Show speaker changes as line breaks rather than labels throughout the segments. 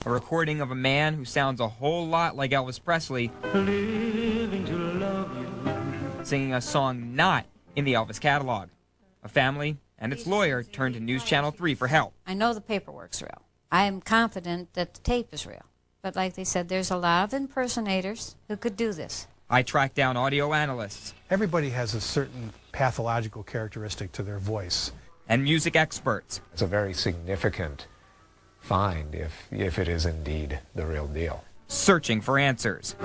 a recording of a man who sounds a whole lot like Elvis Presley singing a song not in the Elvis catalog. A family and its lawyer turned to News Channel 3 for help.
I know the paperwork's real. I am confident that the tape is real. But like they said, there's a lot of impersonators who could do this.
I tracked down audio analysts.
Everybody has a certain pathological characteristic to their voice.
And music experts.
It's a very significant find if it is indeed the real deal.
Searching for answers.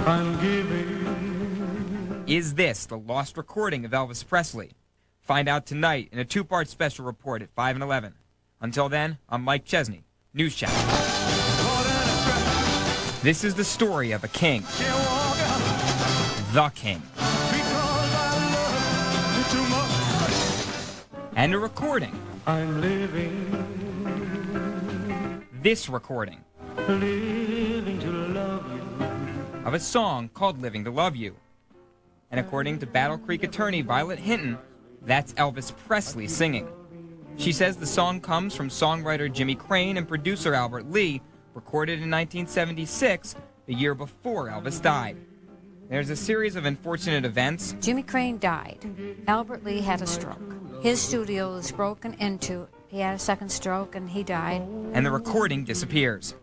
Is this the lost recording of Elvis Presley? Find out tonight in a two-part special report at 5 and 11. Until then, I'm Mike Chesney, News Channel. This is the story of a king. The king. And a recording.
I'm living.
This recording.
Living to love you.
Of a song called Living to Love You. And according to Battle Creek attorney Violet Hinton, that's Elvis Presley singing. She says the song comes from songwriter Jimmy Crane and producer Albert Lee, recorded in 1976, the year before Elvis died. There's a series of unfortunate events.
Jimmy Crane died. Albert Lee had a stroke. His studio was broken into. He had a second stroke and he died.
And the recording disappears,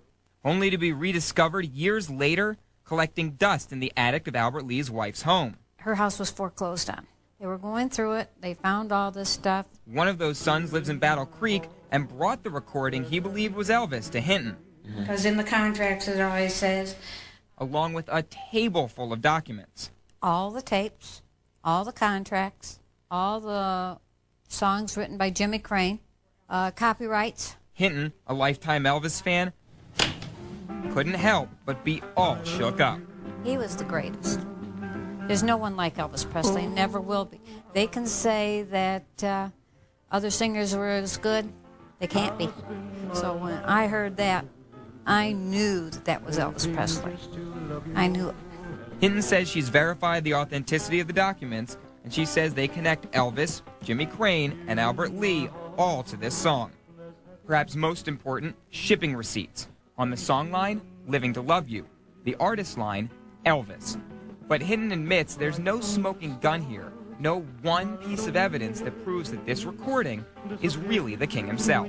only to be rediscovered years later, collecting dust in the attic of Albert Lee's wife's home.
Her house was foreclosed on. They were going through it. They found all this stuff.
One of those sons lives in Battle Creek and brought the recording he believed was Elvis to Hinton.
Because in the contracts it always says,
along with a table full of documents.
All the tapes, all the contracts, all the songs written by Jimmy Crane, copyrights.
Hinton, a lifetime Elvis fan, couldn't help but be all shook up.
He was the greatest. There's no one like Elvis Presley, never will be. They can say that other singers were as good. They can't be. So when I heard that, I knew that that was Elvis Presley. I knew it.
Hinton says she's verified the authenticity of the documents, and she says they connect Elvis, Jimmy Crane, and Albert Lee all to this song. Perhaps most important, shipping receipts. On the song line, Living to Love You. The artist line, Elvis. But Hinton admits there's no smoking gun here, no one piece of evidence that proves that this recording is really the king himself.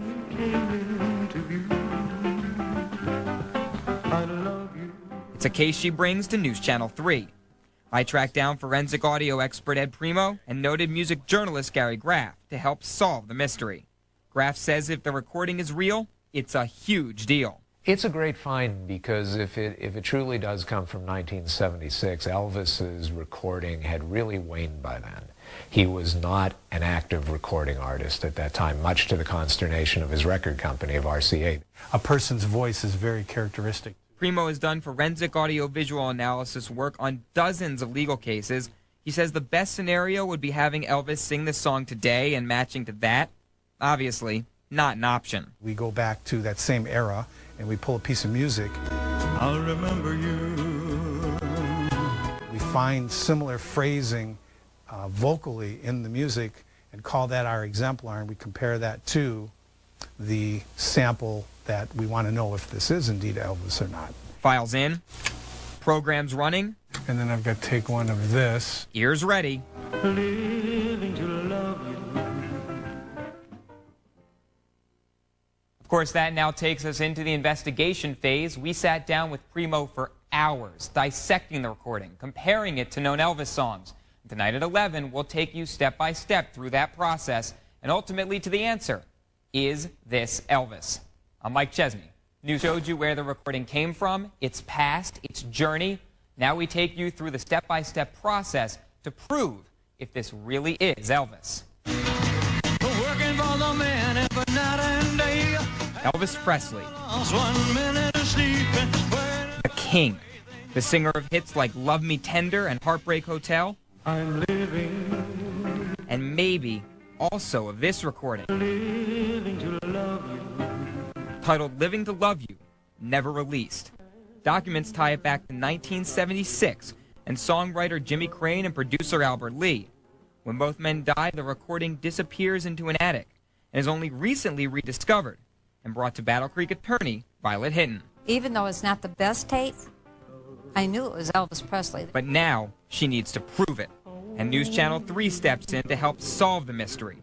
It's a case she brings to News Channel 3. I tracked down forensic audio expert Ed Primo and noted music journalist Gary Graff to help solve the mystery. Graff says if the recording is real, it's a huge deal.
It's a great find because if it truly does come from 1976, Elvis's recording had really waned by then. He was not an active recording artist at that time, much to the consternation of his record company of RCA.
A person's voice is very characteristic.
Primo has done forensic audio-visual analysis work on dozens of legal cases. He says the best scenario would be having Elvis sing the song today and matching to that. Obviously, not an option.
We go back to that same era and we pull a piece of music.
I'll remember you.
We find similar phrasing vocally in the music and call that our exemplar, and we compare that to the sample that we want to know if this is indeed Elvis or not.
Files in, programs running,
and then I've got to take one of this.
Ears ready.
Living to love you.
Of course, that now takes us into the investigation phase. We sat down with Primo for hours, dissecting the recording, comparing it to known Elvis songs. Tonight at 11, we'll take you step by step through that process and ultimately to the answer. Is this Elvis? I'm Mike Chesney. News showed you where the recording came from, its past, its journey. Now we take you through the step-by-step process to prove if this really is Elvis.
Working for the man every night and day.
Elvis Presley,
1 minute of sleeping.
the king, the singer of hits like Love Me Tender and Heartbreak Hotel,
I'm living.
and maybe also of this recording,
Living to love you.
titled Living to Love You, never released. Documents tie it back to 1976 and songwriter Jimmy Crane and producer Albert Lee. When both men died, the recording disappears into an attic and is only recently rediscovered and brought to Battle Creek attorney Violet Hinton.
Even though it's not the best tape, I knew it was Elvis Presley.
But now she needs to prove it, and News Channel 3 steps in to help solve the mystery.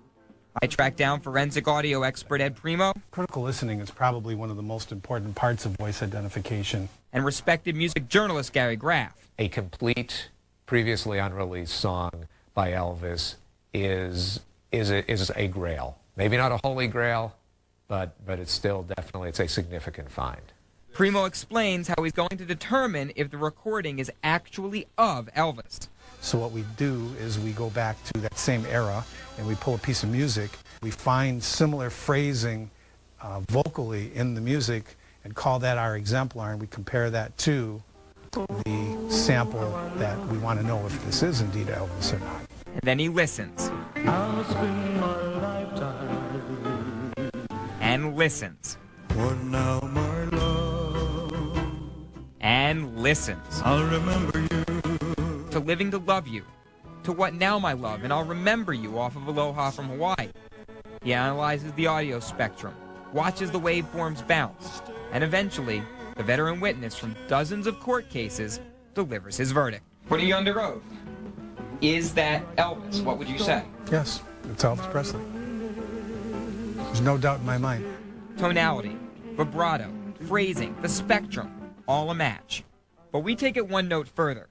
I tracked down forensic audio expert Ed Primo.
Critical listening is probably one of the most important parts of voice identification.
And respected music journalist Gary Graff.
A complete, previously unreleased song by Elvis is a grail. Maybe not a holy grail, but it's still definitely, it's a significant find.
Primo explains how he's going to determine if the recording is actually of Elvis.
So what we do is we go back to that same era and we pull a piece of music. We find similar phrasing vocally in the music and call that our exemplar, and we compare that to the sample that we want to know if this is indeed Elvis or not.
And then he listens.
I'll spend my lifetime.
And listens.
For now, my love.
And listens.
I'll remember you.
To Living to Love You, to What Now My Love, and I'll Remember You off of Aloha from Hawaii. He analyzes the audio spectrum, watches the waveforms bounce, and eventually, the veteran witness from dozens of court cases delivers his verdict. Putting you under oath, is that Elvis? What would you say?
Yes, it's Elvis Presley. There's no doubt in my mind.
Tonality, vibrato, phrasing, the spectrum, all a match. But we take it one note further.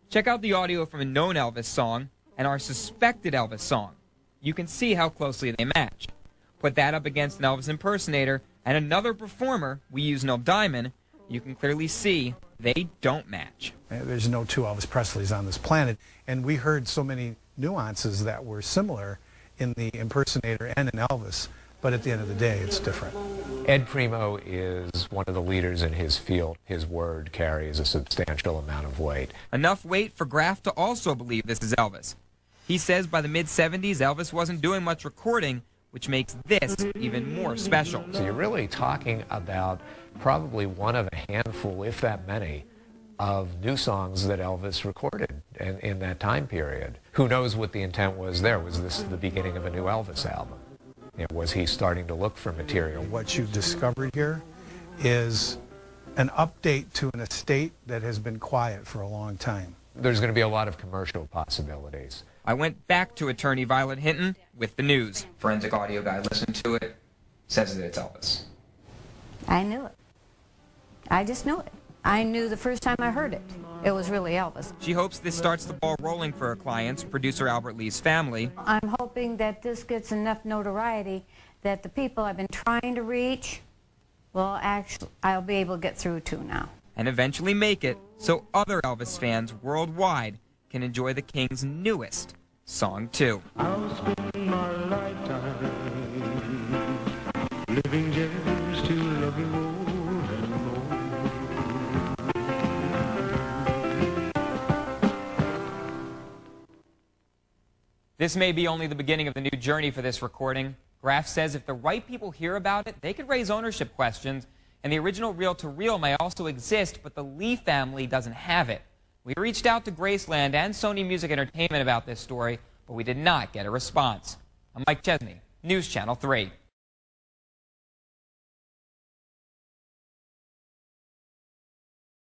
Check out the audio from a known Elvis song and our suspected Elvis song. You can see how closely they match. Put that up against an Elvis impersonator and another performer, we use Neil Diamond, you can clearly see they don't match.
There's no two Elvis Presleys on this planet, and we heard so many nuances that were similar in the impersonator and in Elvis, but at the end of the day, it's different.
Ed Primo is one of the leaders in his field. His word carries a substantial amount of weight.
Enough weight for Graff to also believe this is Elvis. He says by the mid-70s, Elvis wasn't doing much recording, which makes this even more special.
So you're really talking about probably one of a handful, if that many, of new songs that Elvis recorded in that time period. Who knows what the intent was there? Was this the beginning of a new Elvis album? You know, was he starting to look for material?
What you've discovered here is an update to an estate that has been quiet for a long time.
There's going to be a lot of commercial possibilities.
I went back to attorney Violet Hinton with the news. Forensic audio guy listened to it, says that it's Elvis.
I knew it. I just knew it. I knew the first time I heard it, it was really Elvis.
She hopes this starts the ball rolling for her clients, producer Albert Lee's family.
I'm hoping that this gets enough notoriety that the people I've been trying to reach, well, actually, I'll be able to get through to now.
And eventually make it so other Elvis fans worldwide can enjoy the King's newest song, too.
I'll spend my lifetime living just to love you more and more.
This may be only the beginning of the new journey for this recording. Graff says if the right people hear about it, they could raise ownership questions, and the original reel-to-reel may also exist, but the Lee family doesn't have it. We reached out to Graceland and Sony Music Entertainment about this story, but we did not get a response. I'm Mike Chesney, News Channel 3.